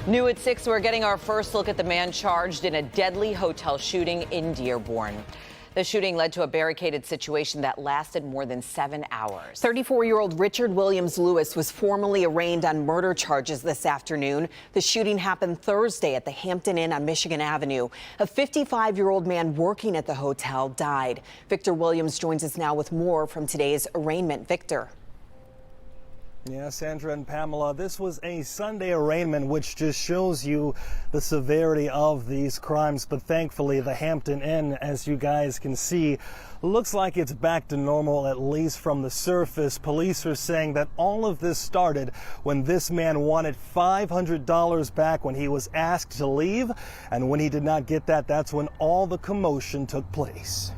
New at 6, we're getting our first look at the man charged in a deadly hotel shooting in Dearborn. The shooting led to a barricaded situation that lasted more than 7 hours. 34-year-old Richard Williams Lewis was formally arraigned on murder charges this afternoon. The shooting happened Thursday at the Hampton Inn on Michigan Avenue. A 55-year-old man working at the hotel died. Victor Williams joins us now with more from today's arraignment. Victor. Yeah, Sandra and Pamela, this was a Sunday arraignment, which just shows you the severity of these crimes. But thankfully, the Hampton Inn, as you guys can see, looks like it's back to normal, at least from the surface. Police are saying that all of this started when this man wanted $500 back when he was asked to leave. And when he did not get that, that's when all the commotion took place.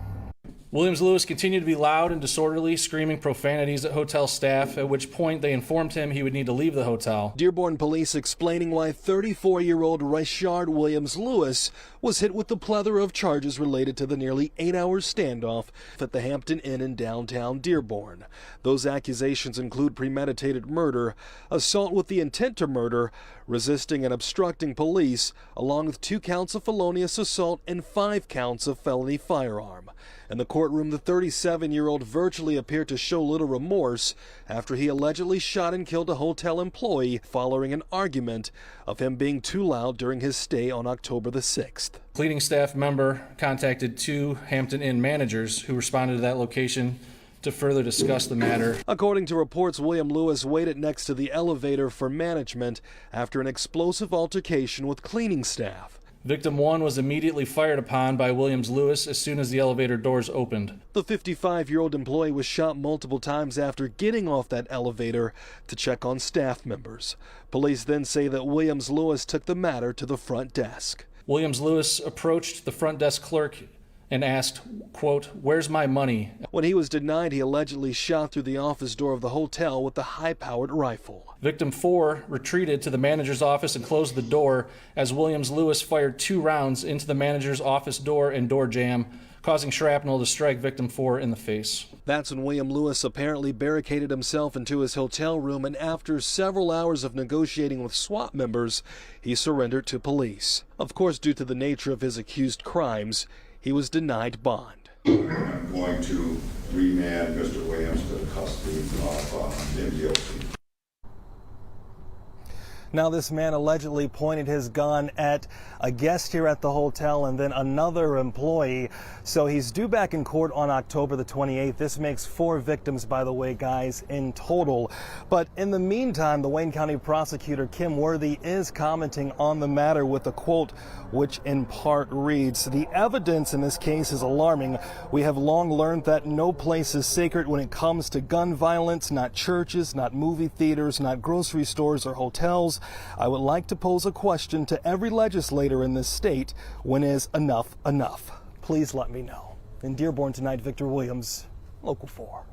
Williams Lewis continued to be loud and disorderly, screaming profanities at hotel staff, at which point they informed him he would need to leave the hotel. Dearborn police explaining why 34-year-old Richard Williams Lewis was hit with the plethora of charges related to the nearly 8-hour standoff at the Hampton Inn in downtown Dearborn. Those accusations include premeditated murder, assault with the intent to murder, resisting and obstructing police, along with 2 counts of felonious assault and 5 counts of felony firearm. In the courtroom, the 37-year-old virtually appeared to show little remorse after he allegedly shot and killed a hotel employee following an argument of him being too loud during his stay on October the 6th. Pleading staff member contacted 2 Hampton Inn managers who responded to that location to further discuss the matter. According to reports, William Lewis waited next to the elevator for management after an explosive altercation with cleaning staff. Victim 1 was immediately fired upon by Williams Lewis as soon as the elevator doors opened. The 55-year-old employee was shot multiple times after getting off that elevator to check on staff members. Police then say that Williams Lewis took the matter to the front desk. Williams Lewis approached the front desk clerk and asked, quote, "Where's my money?" When he was denied, he allegedly shot through the office door of the hotel with a high-powered rifle. Victim 4 retreated to the manager's office and closed the door as Williams Lewis fired 2 rounds into the manager's office door and door jamb, causing shrapnel to strike victim 4 in the face. That's when William Lewis apparently barricaded himself into his hotel room, and after several hours of negotiating with SWAT members, he surrendered to police. Of course, due to the nature of his accused crimes, he was denied bond. I'm going to remand Mr. Williams to the custody of the MDOC. Now, this man allegedly pointed his gun at a guest here at the hotel and then another employee. So he's due back in court on October the 28th. This makes 4 victims, by the way, guys, in total. But in the meantime, the Wayne County prosecutor, Kim Worthy, is commenting on the matter with a quote, which in part reads, "The evidence in this case is alarming. We have long learned that no place is sacred when it comes to gun violence, not churches, not movie theaters, not grocery stores or hotels. I would like to pose a question to every legislator in this state. When is enough enough? Please let me know." In Dearborn tonight, Victor Williams, Local 4.